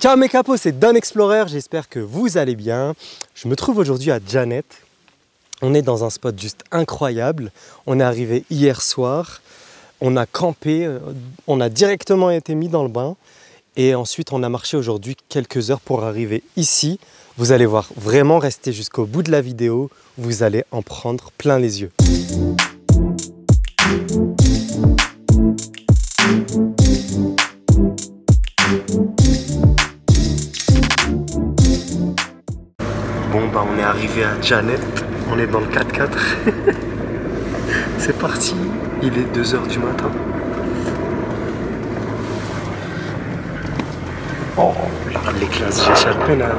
Ciao mes capos, c'est Don Explorer, j'espère que vous allez bien. Je me trouve aujourd'hui à Djanet. On est dans un spot juste incroyable. On est arrivé hier soir, on a campé, on a directement été mis dans le bain. Et ensuite on a marché aujourd'hui quelques heures pour arriver ici. Vous allez voir, vraiment restez jusqu'au bout de la vidéo, vous allez en prendre plein les yeux. Bon bah on est arrivé à Djanet, on est dans le 4x4. C'est parti, il est 2 h du matin. Oh, regarde les classes, j'ai échappé là.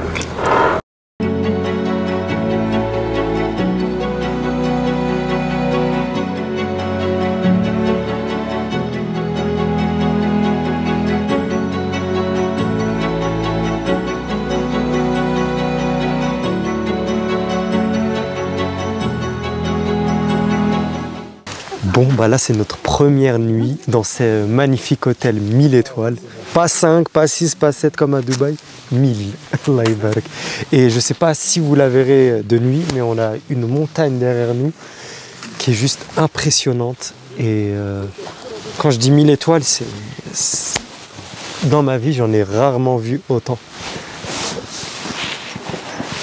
Bon bah là c'est notre première nuit dans ce magnifique hôtel 1000 étoiles. Pas 5, pas 6, pas 7 comme à Dubaï, 1000. Et je sais pas si vous la verrez de nuit, mais on a une montagne derrière nous qui est juste impressionnante. Et quand je dis 1000 étoiles, c'est dans ma vie j'en ai rarement vu autant.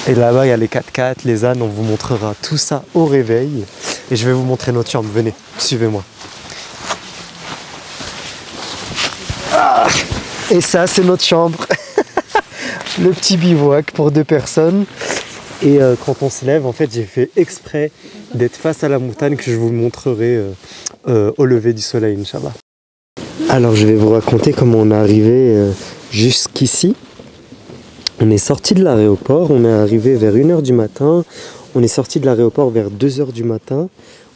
Et là-bas il y a les 4x4, les ânes, on vous montrera tout ça au réveil. Et je vais vous montrer notre chambre, venez, suivez-moi. Ah, et ça, c'est notre chambre. Le petit bivouac pour 2 personnes. Et quand on se lève, en fait, j'ai fait exprès d'être face à la montagne que je vous montrerai au lever du soleil, Inch'Allah. Alors, je vais vous raconter comment on est arrivé jusqu'ici. On est sorti de l'aéroport, on est arrivé vers 1 h du matin. On est sorti de l'aéroport vers 2 h du matin.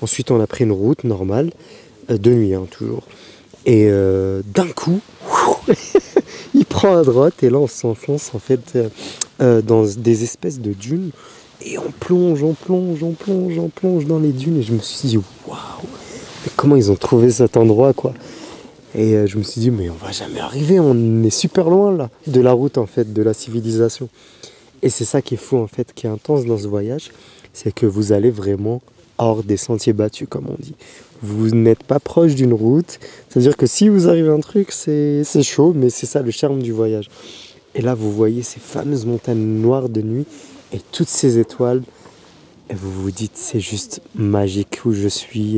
Ensuite, on a pris une route normale, de nuit hein, toujours. Et d'un coup, il prend à droite et là, on s'enfonce en fait dans des espèces de dunes. Et on plonge dans les dunes. Et je me suis dit, waouh, comment ils ont trouvé cet endroit quoi. Et je me suis dit, mais on va jamais arriver, on est super loin là, de la route en fait, de la civilisation. Et c'est ça qui est fou en fait, qui est intense dans ce voyage, c'est que vous allez vraiment hors des sentiers battus comme on dit. Vous n'êtes pas proche d'une route, c'est-à-dire que si vous arrive un truc, c'est chaud, mais c'est ça le charme du voyage. Et là vous voyez ces fameuses montagnes noires de nuit et toutes ces étoiles, et vous vous dites c'est juste magique où je suis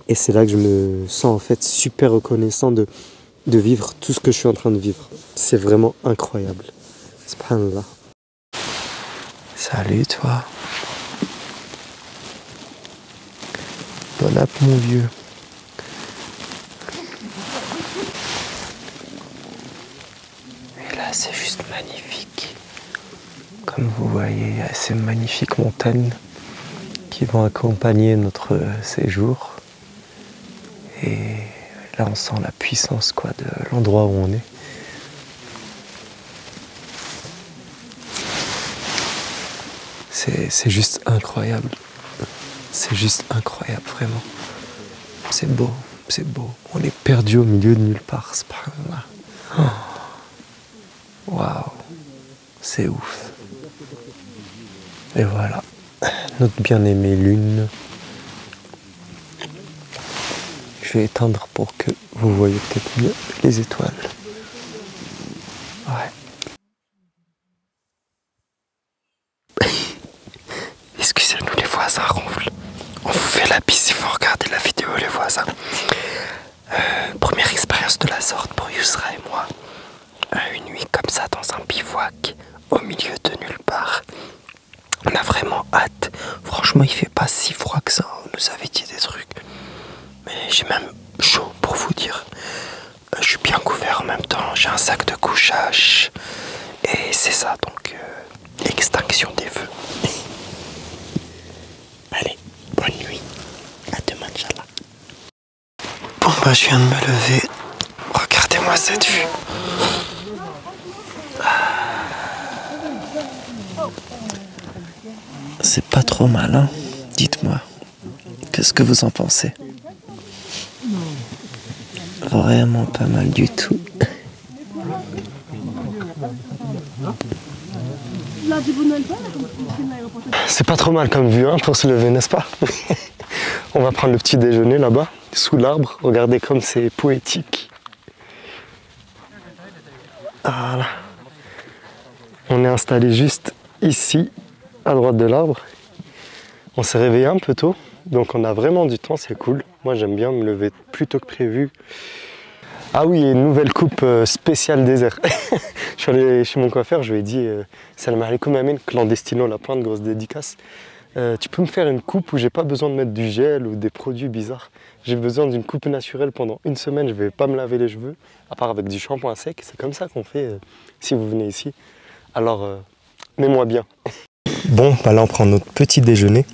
et c'est là que je me sens en fait super reconnaissant de vivre tout ce que je suis en train de vivre. C'est vraiment incroyable. Subhanallah. Salut toi. Bon app mon vieux. Et là c'est juste magnifique. Comme vous voyez, il y a ces magnifiques montagnes qui vont accompagner notre séjour. Et là on sent la puissance quoi, de l'endroit où on est. C'est juste incroyable. C'est juste incroyable, vraiment. C'est beau, c'est beau. On est perdu au milieu de nulle part, subhanallah. Waouh, c'est ouf. Et voilà, notre bien-aimée lune. Je vais éteindre pour que vous voyez peut-être mieux les étoiles. Ouais. Excusez-nous, les voisins ronflent. On vous fait la bise si vous regardez la vidéo, les voisins. Première expérience de la sorte pour Yousra et moi. Une nuit comme ça dans un bivouac au milieu de nulle part. On a vraiment hâte. Franchement, il fait pas si froid que ça. On nous avait dit des trucs. Mais j'ai même chaud pour vous dire. Je suis bien couvert en même temps. J'ai un sac de couchage. Et c'est ça, donc l'extinction des feux. Allez, bonne nuit. À demain, Inch'Allah. Bon bah je viens de me lever. Regardez-moi cette vue. C'est pas trop mal, hein? Dites-moi. Qu'est-ce que vous en pensez? Vraiment pas mal du tout. C'est pas trop mal comme vue hein, pour se lever, n'est-ce pas? On va prendre le petit déjeuner là-bas, sous l'arbre. Regardez comme c'est poétique. Voilà. On est installé juste ici, à droite de l'arbre. On s'est réveillé un peu tôt, donc on a vraiment du temps, c'est cool. Moi j'aime bien me lever plus tôt que prévu. Ah oui, et une nouvelle coupe spéciale désert. Je suis allé chez mon coiffeur, je lui ai dit Salam alaikum Amin, clandestino, la plein de grosses dédicaces. Tu peux me faire une coupe où j'ai pas besoin de mettre du gel ou des produits bizarres. J'ai besoin d'une coupe naturelle pendant une semaine, je vais pas me laver les cheveux, à part avec du shampoing sec. C'est comme ça qu'on fait si vous venez ici. Alors, mets-moi bien. Bon, bah là on prend notre petit déjeuner.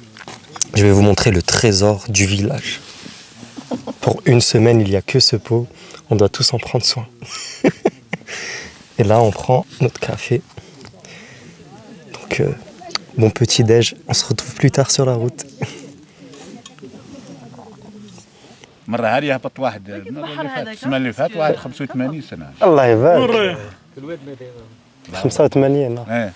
Je vais vous montrer le trésor du village. Pour une semaine, il n'y a que ce pot. On doit tous en prendre soin. Et là, on prend notre café. Donc, bon petit déj. On se retrouve plus tard sur la route. مرة هذه هبط واحد السنة اللي فات واحد 85 سنة. الله يبارك. 85 ايه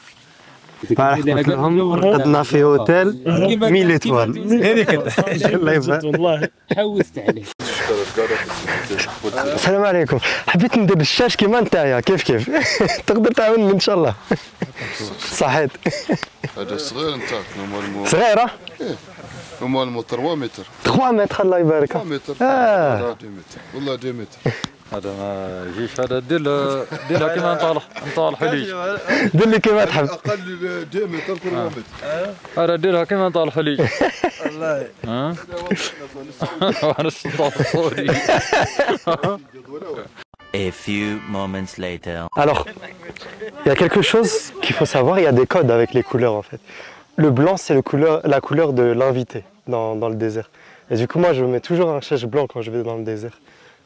فحكيت لهم رقدنا في اوتيل 1000 اتوال. هذيك الله يبارك. والله حوست عليه. السلام عليكم. حبيت ندير الشاش كيما نتايا كيف تقدر تعاونني ان شاء الله. صحيت. هذا صغير نتاعك نورمالمون صغيرة؟ نورمالمون 3 متر 3 متر الله يبارك. 3 متر 2 متر والله 2 متر. هذا ما يجيش هذا ديرها كيما نطال حليج. دير لي كيما تحب. اقل 2 متر 3 متر. هذا ديرها كيما نطال حليج. والله. ها؟ وانا نطال صوري. A few moments later. Alors, il y a quelque chose qu'il faut savoir, il y a des codes avec les couleurs en fait. Le blanc, c'est la couleur de l'invité dans le désert. Et du coup, moi, je mets toujours un chèche blanc quand je vais dans le désert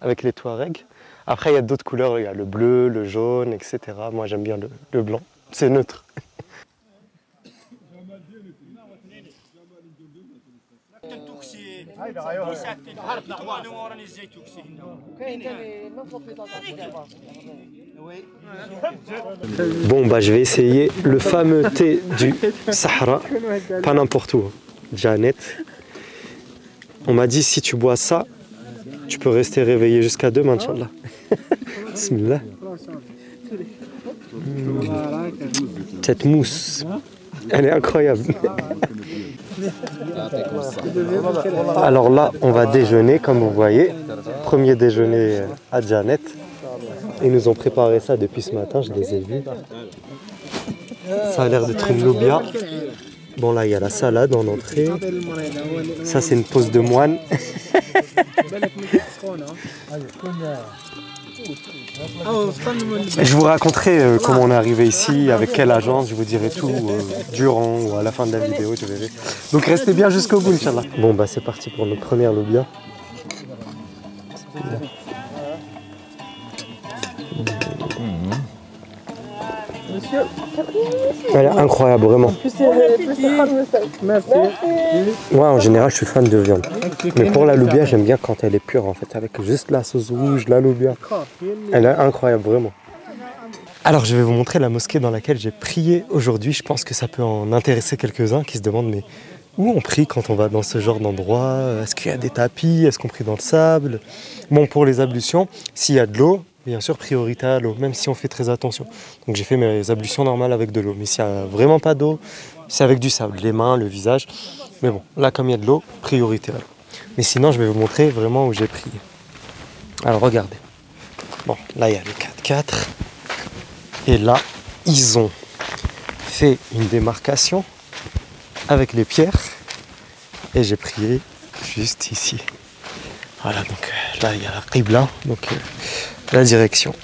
avec les Touaregs. Après, il y a d'autres couleurs, il y a le bleu, le jaune, etc. Moi, j'aime bien le blanc. C'est neutre. Bon, bah, je vais essayer le fameux thé du Sahara. Pas n'importe où. Janet. On m'a dit, si tu bois ça, tu peux rester réveillé jusqu'à demain, Inch'Allah. Bismillah. Cette mousse, elle est incroyable. Alors là, on va déjeuner, comme vous voyez. Premier déjeuner à Janet. Ils nous ont préparé ça depuis ce matin, je les ai vus. Ça a l'air d'être une lobia. Bon là, il y a la salade en entrée. Ça, c'est une pause de moine. Je vous raconterai comment on est arrivé ici, avec quelle agence, je vous dirai tout durant ou à la fin de la vidéo, je verrai. Donc restez bien jusqu'au bout, Inch'Allah. Bon bah c'est parti pour notre première lobia. Elle est incroyable, vraiment. Moi, en général, je suis fan de viande. Mais pour la lobia, j'aime bien quand elle est pure, en fait, avec juste la sauce rouge, la lobia. Elle est incroyable, vraiment. Alors, je vais vous montrer la mosquée dans laquelle j'ai prié aujourd'hui. Je pense que ça peut en intéresser quelques-uns qui se demandent, mais où on prie quand on va dans ce genre d'endroit? Est-ce qu'il y a des tapis? Est-ce qu'on prie dans le sable? Bon, pour les ablutions, s'il y a de l'eau, bien sûr, priorité à l'eau, même si on fait très attention. Donc j'ai fait mes ablutions normales avec de l'eau. Mais s'il n'y a vraiment pas d'eau, c'est avec du sable, les mains, le visage. Mais bon, là, comme il y a de l'eau, priorité à l'eau. Mais sinon, je vais vous montrer vraiment où j'ai prié. Alors, regardez. Bon, là, il y a le 4x4. Et là, ils ont fait une démarcation avec les pierres. Et j'ai prié juste ici. Voilà, donc là, il y a la Qibla. Donc, la direction.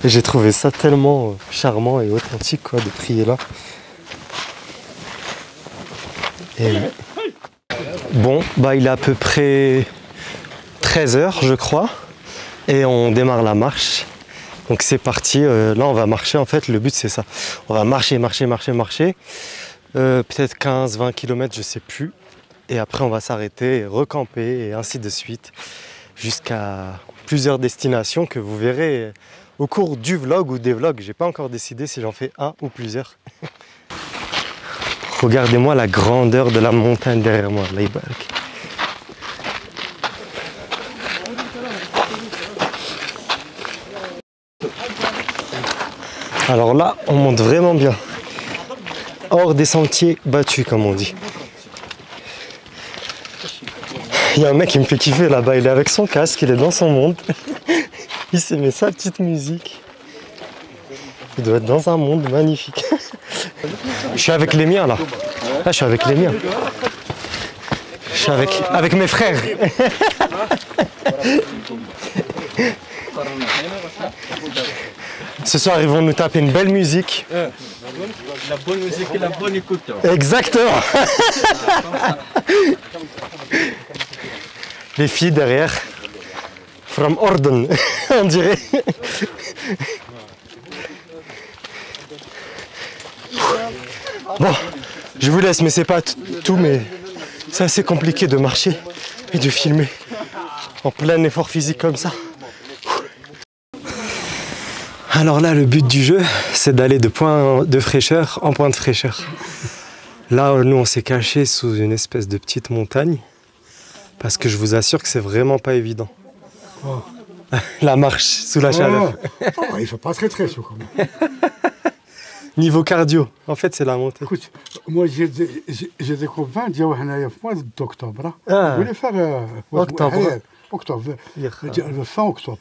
Et j'ai trouvé ça tellement charmant et authentique quoi, de prier là. Et bon, bah il est à peu près 13 h je crois. Et on démarre la marche. Donc c'est parti. Là on va marcher en fait. Le but c'est ça. On va marcher. Peut-être 15-20 km, je sais plus. Et après on va s'arrêter, recamper et ainsi de suite. Jusqu'à plusieurs destinations que vous verrez au cours du vlog ou des vlogs. J'ai pas encore décidé si j'en fais un ou plusieurs. Regardez-moi la grandeur de la montagne derrière moi. Allah ybarak. Alors là, on monte vraiment bien. Hors des sentiers battus, comme on dit. Il y a un mec qui me fait kiffer là-bas. Il est avec son casque, il est dans son monde. Il s'est mis sa petite musique. Il doit être dans un monde magnifique. Je suis avec les miens là. Là, je suis avec les miens. Je suis avec mes frères. Ce soir, ils vont nous taper une belle musique. La bonne musique et la bonne écoute. Exactement. Les filles derrière. From Orden, on dirait. Bon, je vous laisse, mais c'est pas tout, mais c'est assez compliqué de marcher et de filmer en plein effort physique comme ça. Alors là, le but du jeu, c'est d'aller de point de fraîcheur en point de fraîcheur. Là, nous, on s'est caché sous une espèce de petite montagne parce que je vous assure que c'est vraiment pas évident. Oh. La marche sous la chaleur. Oh, il fait pas très chaud quand même. Niveau cardio, en fait, c'est la montée. Écoute, moi j'ai des copains qui disent mois d'octobre. Ah. Je voulais faire octobre, fin octobre.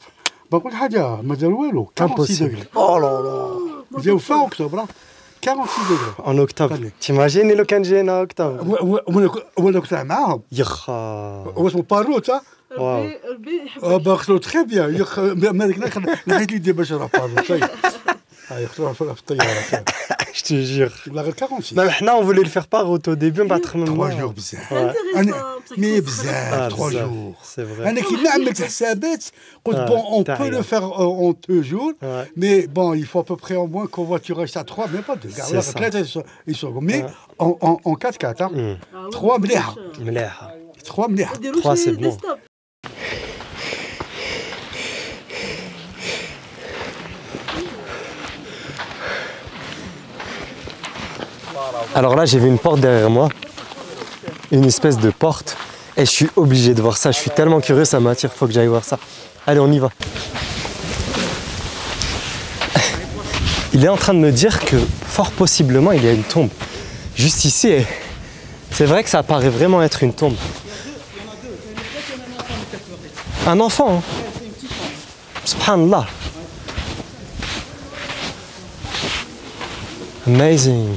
بقول حاجة ما دار والو 46 degrés. Oh là là. جاو fin octobre 46 degrés. En octobre. T'imagines لو كان جينا octobre. وانا كنت معاهم. يخا. واسمه باروت ها. واو. باخذوا تري بيان يخ مالك نحيت لي دي باش راه باروت. يختاروا في الطيارة. Je te jure. لا غير 46. Même حنا on voulait le faire part au début, pas très mal. 3 jours بزاف. مي بزاف 3 jours. C'est vrai. انا كي عملت حسابات قلت bon on peut le faire en 2 jours mais bon il faut à peu près au moins covoiturage à 3 mais pas 2 C'est ça. ils sont mais en 4x4 hein. 3 مليحة مليحة. 3 مليحة 3 c'est bon. Alors là, j'ai vu une porte derrière moi, une espèce de porte, et je suis obligé de voir ça. Je suis tellement curieux, ça m'attire, faut que j'aille voir ça. Allez, on y va. Il est en train de me dire que fort possiblement il y a une tombe juste ici, et c'est vrai que ça paraît vraiment être une tombe. Un enfant, hein. Subhanallah. Amazing.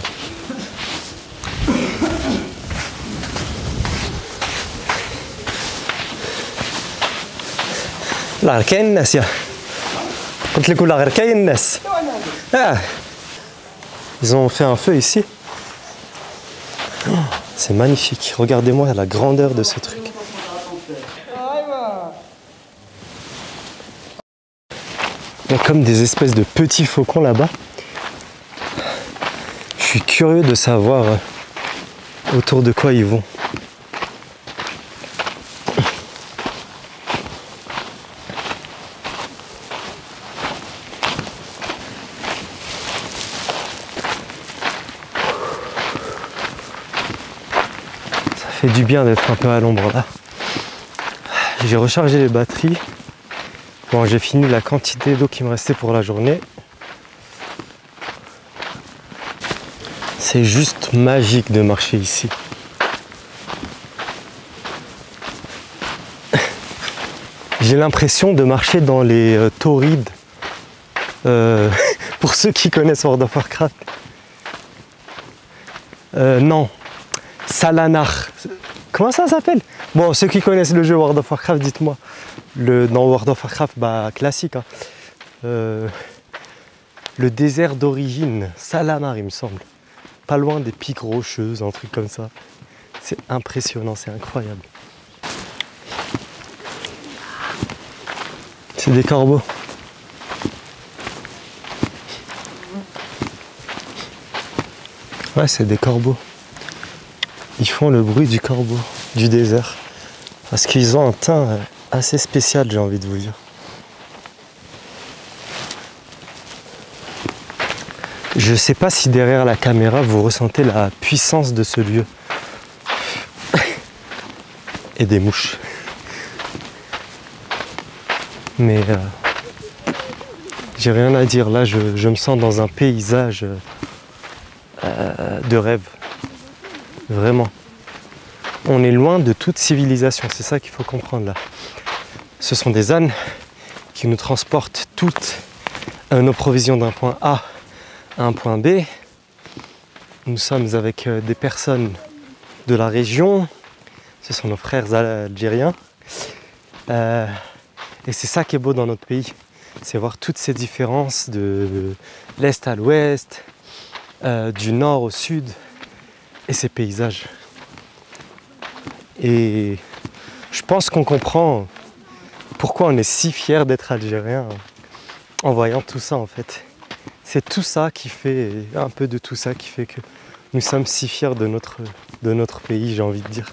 لا غير كاين الناس يا قلت لك ولا غير كاين الناس. Ils ont fait un feu ici. C'est magnifique. Regardez-moi la grandeur de ce truc. Il y a comme des espèces de petits faucons là-bas. Je suis curieux de savoir autour de quoi ils vont. Ça fait du bien d'être un peu à l'ombre là. J'ai rechargé les batteries. Bon, j'ai fini la quantité d'eau qui me restait pour la journée. C'est juste magique de marcher ici. J'ai l'impression de marcher dans les taurides. Pour ceux qui connaissent World of Warcraft. Non. Salanar. Comment ça s'appelle? Bon, ceux qui connaissent le jeu World of Warcraft, dites-moi. Dans World of Warcraft, bah, classique. Hein. Le désert d'origine, Salanar, il me semble. Pas loin des pics rocheuses, un truc comme ça. C'est impressionnant, c'est incroyable. C'est des corbeaux. Ouais, c'est des corbeaux. Ils font le bruit du corbeau, du désert. Parce qu'ils ont un teint assez spécial, j'ai envie de vous dire. Je ne sais pas si derrière la caméra vous ressentez la puissance de ce lieu. Et des mouches. Mais j'ai rien à dire. Là, je me sens dans un paysage de rêve. Vraiment. On est loin de toute civilisation. C'est ça qu'il faut comprendre là. Ce sont des ânes qui nous transportent toutes nos provisions d'un point A à un point B. Nous sommes avec des personnes de la région. Ce sont nos frères algériens. Et c'est ça qui est beau dans notre pays. C'est voir toutes ces différences de l'est à l'ouest, du nord au sud, et ces paysages. Et je pense qu'on comprend pourquoi on est si fiers d'être algérien en voyant tout ça en fait. C'est tout ça qui fait, un peu de tout ça qui fait que nous sommes si fiers de notre pays, j'ai envie de dire.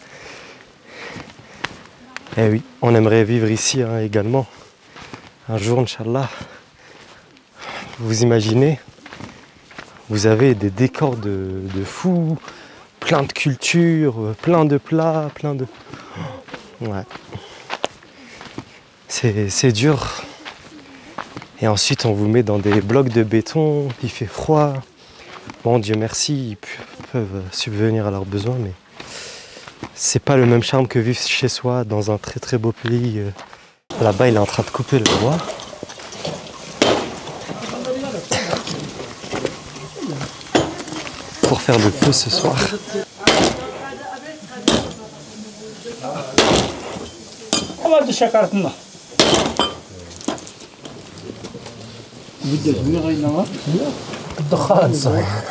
Eh oui, on aimerait vivre ici hein, également. Un jour, Inch'Allah, vous imaginez, vous avez des décors de fous, plein de cultures, plein de plats, plein de... Ouais. C'est dur. Et ensuite, on vous met dans des blocs de béton, il fait froid. Bon, Dieu merci, ils peuvent subvenir à leurs besoins, mais c'est pas le même charme que vivre chez soi dans un très très beau pays. Là-bas, il est en train de couper le bois. Pour faire le feu ce soir. الدخان صحيح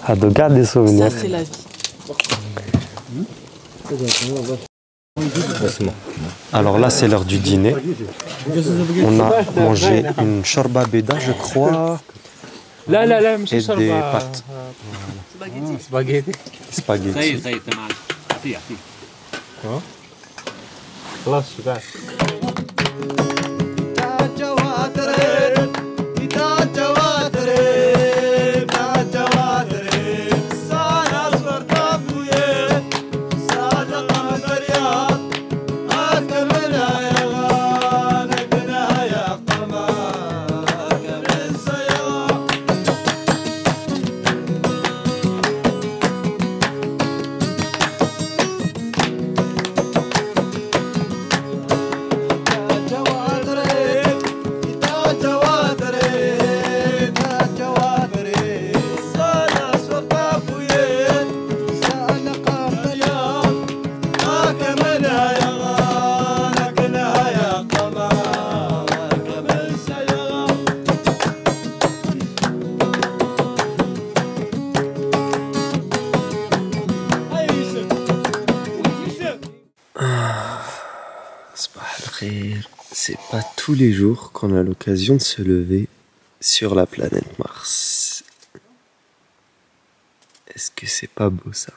هذا قاعد يسوي ça c'est la vie. Alors là c'est l'heure du dîner. On a mangé une shorba beda je crois. Et des pâtes. Spaghetti. Spaghetti. خلاص شبعت C'est pas tous les jours qu'on a l'occasion de se lever sur la planète Mars. Est-ce que c'est pas beau ça?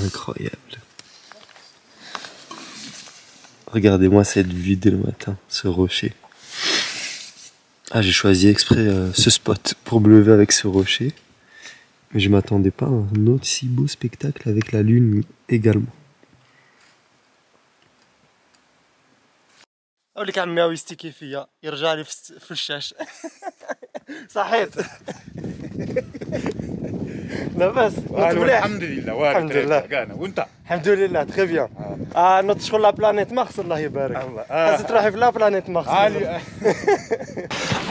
Incroyable. Regardez-moi cette vue dès le matin, ce rocher. Ah, j'ai choisi exprès ce spot pour me lever avec ce rocher. Mais je m'attendais pas à un aussi beau spectacle avec la lune également. أقول لك عمي يستيكي فيا يرجع لي في الشاش صحيت لاباس الحمد لله الحمد لله وانت الحمد لله تري بيان نوض شغل لا بلانيت مارس الله يبارك خاصك تروحي في لا بلانيت مارس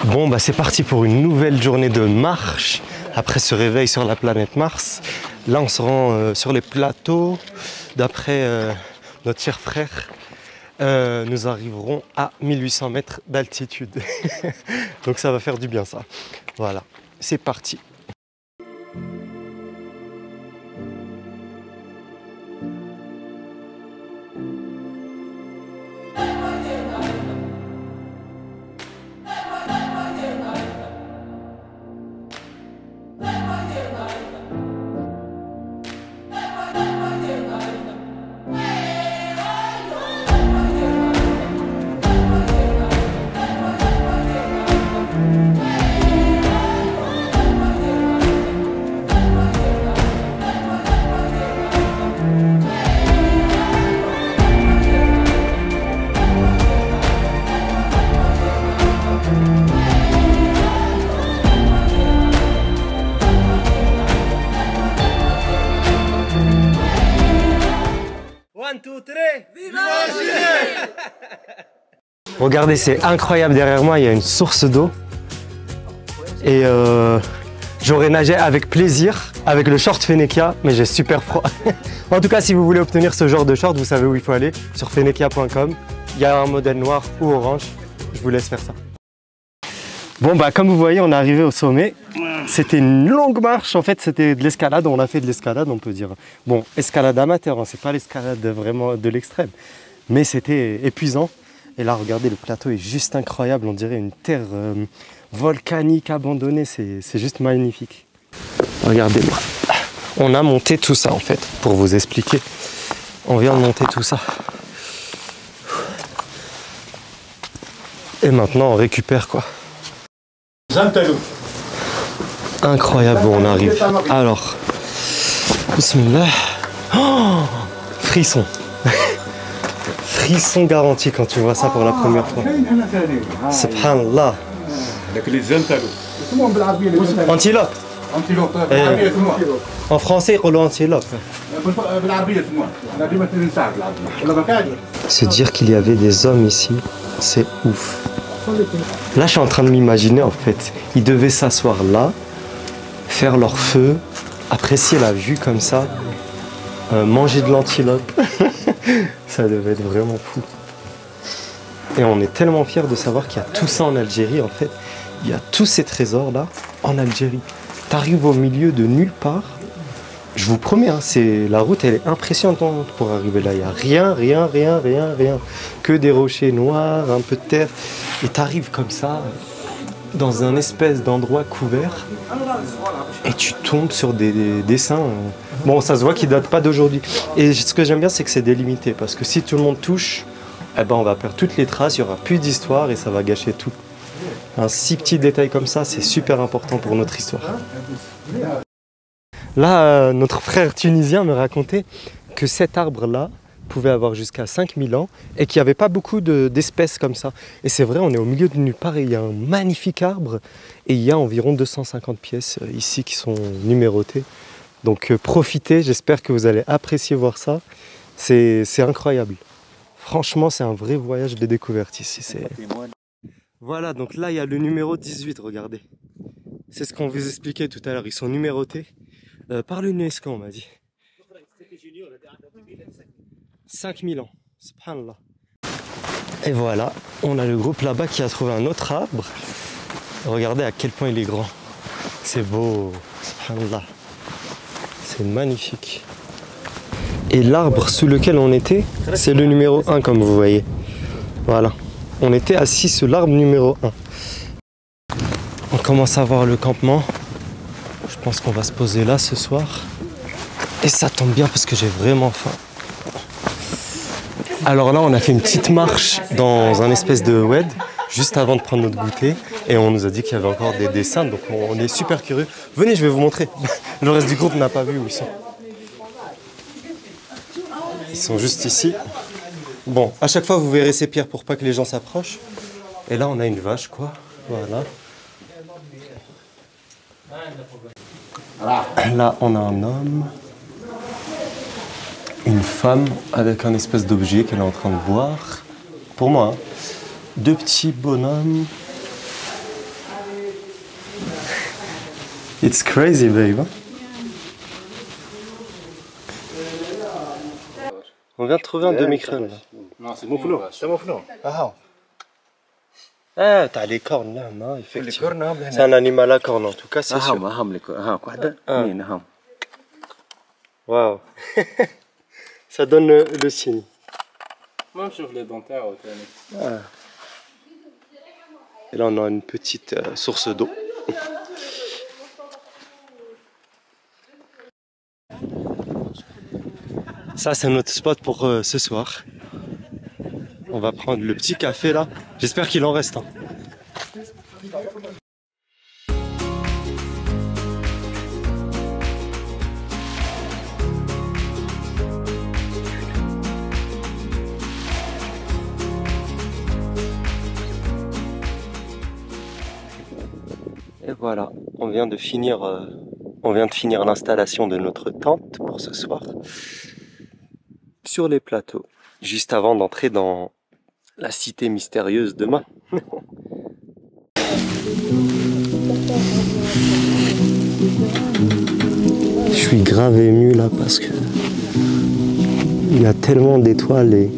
Bon bah c'est parti pour une nouvelle journée de marche après ce réveil sur la planète Mars. Là on se rend sur les plateaux d'après notre cher frère. Nous arriverons à 1800 mètres d'altitude. Donc ça va faire du bien ça. Voilà, c'est parti. Regardez, c'est incroyable derrière moi, il y a une source d'eau. Et j'aurais nagé avec plaisir, avec le short Fennekia, mais j'ai super froid. En tout cas, si vous voulez obtenir ce genre de short, vous savez où il faut aller, sur fennekia.com. Il y a un modèle noir ou orange, je vous laisse faire ça. Bon bah comme vous voyez, on est arrivé au sommet. C'était une longue marche, en fait c'était de l'escalade, on a fait de l'escalade on peut dire. Bon, escalade amateur, hein, c'est pas l'escalade vraiment de l'extrême, mais c'était épuisant. Et là regardez, le plateau est juste incroyable, on dirait une terre volcanique abandonnée, c'est juste magnifique. Regardez-moi, on a monté tout ça en fait, pour vous expliquer. On vient de monter tout ça. Et maintenant on récupère quoi. Incroyable, bon, on arrive. Alors, bismillah. Oh, frisson. Frisson garanti quand tu vois ça pour la première fois. Subhanallah. Antilope. En français, on dit antilope. Se dire qu'il y avait des hommes ici, c'est ouf. Là, je suis en train de m'imaginer en fait. Ils devaient s'asseoir là, faire leur feu, apprécier la vue comme ça, manger de l'antilope. Ça devait être vraiment fou. Et on est tellement fiers de savoir qu'il y a tout ça en Algérie en fait. Il y a tous ces trésors là en Algérie. T'arrives au milieu de nulle part. Je vous promets, hein, la route elle est impressionnante pour arriver là. Il n'y a rien. Que des rochers noirs, un peu de terre. Et t'arrives comme ça, dans un espèce d'endroit couvert. Et tu tombes sur des dessins. Bon, ça se voit qu'ils ne datent pas d'aujourd'hui. Et ce que j'aime bien, c'est que c'est délimité. Parce que si tout le monde touche, eh ben, on va perdre toutes les traces, il n'y aura plus d'histoire et ça va gâcher tout. Un si petit détail comme ça, c'est super important pour notre histoire. Là, notre frère tunisien me racontait que cet arbre-là pouvait avoir jusqu'à 5000 ans et qu'il n'y avait pas beaucoup d'espèces comme ça. Et c'est vrai, on est au milieu de nulle part et il y a un magnifique arbre et il y a environ 250 pièces ici qui sont numérotées. Donc profitez, j'espère que vous allez apprécier voir ça. C'est incroyable. Franchement, c'est un vrai voyage de découverte ici. Voilà, donc là, il y a le numéro 18, regardez. C'est ce qu'on vous expliquait tout à l'heure, ils sont numérotés. Par l'UNESCO, on m'a dit. 5000 ans, subhanallah. Et voilà, on a le groupe là-bas qui a trouvé un autre arbre. Regardez à quel point il est grand. C'est beau, subhanallah. C'est magnifique. Et l'arbre sous lequel on était, c'est le numéro 1 comme vous voyez. Voilà, on était assis sur l'arbre numéro 1. On commence à voir le campement. Je pense qu'on va se poser là ce soir. Et ça tombe bien parce que j'ai vraiment faim. Alors là, on a fait une petite marche dans un espèce de oued, juste avant de prendre notre goûter. Et on nous a dit qu'il y avait encore des dessins, donc on est super curieux. Venez, je vais vous montrer. Le reste du groupe n'a pas vu où ils sont. Ils sont juste ici. Bon, à chaque fois, vous verrez ces pierres pour pas que les gens s'approchent. Et là, on a une vache, quoi. Voilà. Là, on a un homme, une femme avec un espèce d'objet qu'elle est en train de boire. Pour moi, hein. Deux petits bonhommes. It's crazy, babe. On vient de trouver un demi-crâne, là. Non, c'est mon flot. C'est mon flot. Ah, t'as les cornes là, non, effectivement. C'est un animal à cornes en tout cas, c'est sûr. Waouh. Ça donne le signe. Moi, je les dentaires. Ah. Et là, on a une petite source d'eau. Ça, c'est notre spot pour ce soir. On va prendre le petit café là. J'espère qu'il en reste. Hein. Et voilà, on vient de finir l'installation de notre tente pour ce soir sur les plateaux. Juste avant d'entrer dans la cité mystérieuse demain. Je suis grave ému là parce que il y a tellement d'étoiles et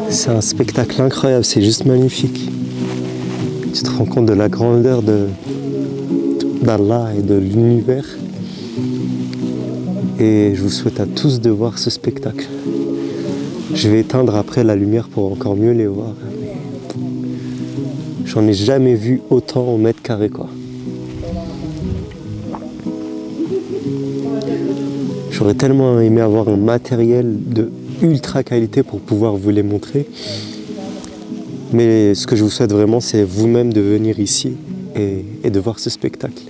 c'est un spectacle incroyable, c'est juste magnifique. Tu te rends compte de la grandeur d'Allah et de l'univers. Et je vous souhaite à tous de voir ce spectacle. Je vais éteindre après la lumière pour encore mieux les voir. J'en ai jamais vu autant au mètre carré quoi. J'aurais tellement aimé avoir un matériel de ultra qualité pour pouvoir vous les montrer. Mais ce que je vous souhaite vraiment, c'est vous-même de venir ici et de voir ce spectacle.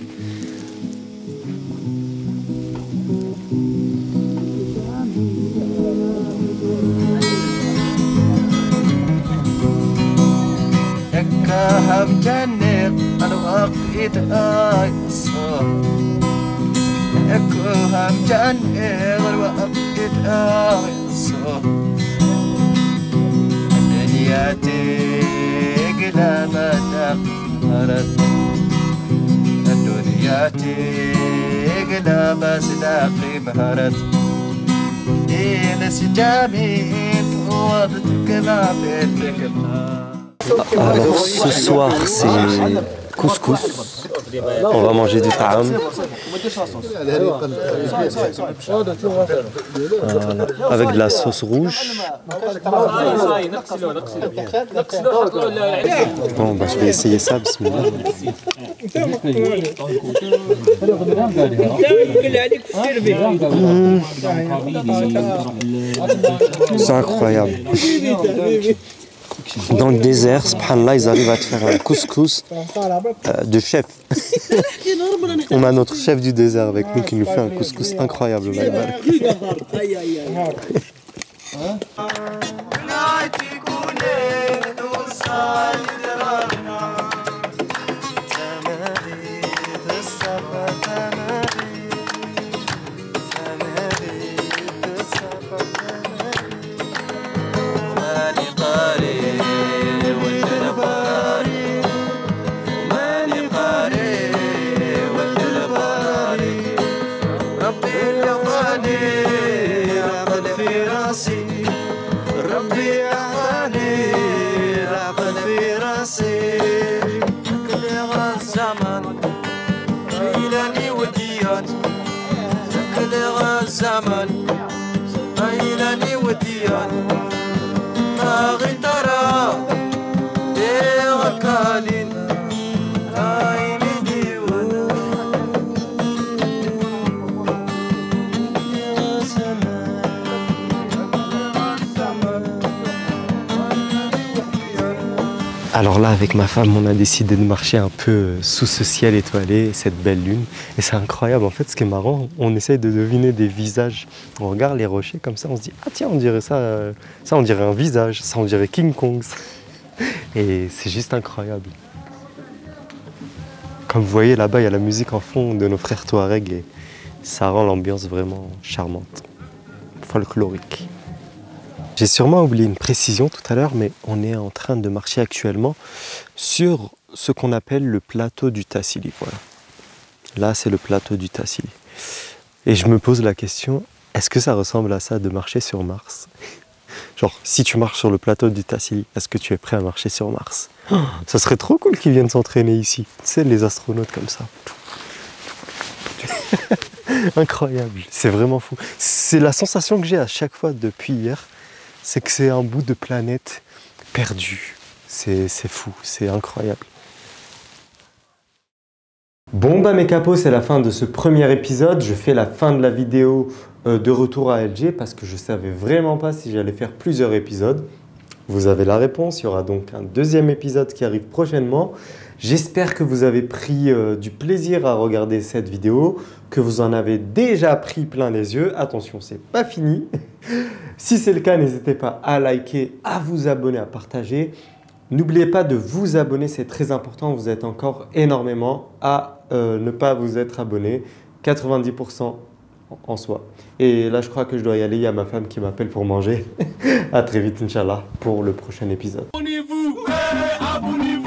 Alors ce soir c'est couscous, on va manger du ta'am. Avec de la sauce rouge. Bon bah je vais essayer ça, bismillah. C'est incroyable. Dans le désert, subhanallah, ils arrivent à te faire un couscous de chef. On a notre chef du désert avec nous qui nous fait un couscous incroyable. Alors là, avec ma femme, on a décidé de marcher un peu sous ce ciel étoilé, cette belle lune. Et c'est incroyable, en fait, ce qui est marrant, on essaye de deviner des visages. On regarde les rochers comme ça, on se dit « Ah tiens, on dirait ça, ça on dirait un visage, ça on dirait King Kong. » Et c'est juste incroyable. Comme vous voyez, là-bas, il y a la musique en fond de nos frères Touareg et ça rend l'ambiance vraiment charmante, folklorique. J'ai sûrement oublié une précision tout à l'heure, mais on est en train de marcher actuellement sur ce qu'on appelle le plateau du Tassili. Voilà. Là, c'est le plateau du Tassili. Et je me pose la question, est-ce que ça ressemble à ça de marcher sur Mars? Genre, si tu marches sur le plateau du Tassili, est-ce que tu es prêt à marcher sur Mars? Oh, ça serait trop cool qu'ils viennent s'entraîner ici. Tu sais, les astronautes comme ça. Incroyable, c'est vraiment fou. C'est la sensation que j'ai à chaque fois depuis hier. C'est que c'est un bout de planète perdu. C'est fou, c'est incroyable. Bon bah mes capots, c'est la fin de ce premier épisode. Je fais la fin de la vidéo de retour à Alger parce que je ne savais vraiment pas si j'allais faire plusieurs épisodes. Vous avez la réponse, il y aura donc un deuxième épisode qui arrive prochainement. J'espère que vous avez pris du plaisir à regarder cette vidéo, que vous en avez déjà pris plein les yeux. Attention, c'est pas fini. Si c'est le cas, n'hésitez pas à liker, à vous abonner, à partager. N'oubliez pas de vous abonner, c'est très important. Vous êtes encore énormément à ne pas vous être abonné. 90% en soi. Et là, je crois que je dois y aller. Il y a ma femme qui m'appelle pour manger. À très vite, Inch'Allah, pour le prochain épisode. Abonnez-vous, abonnez-vous.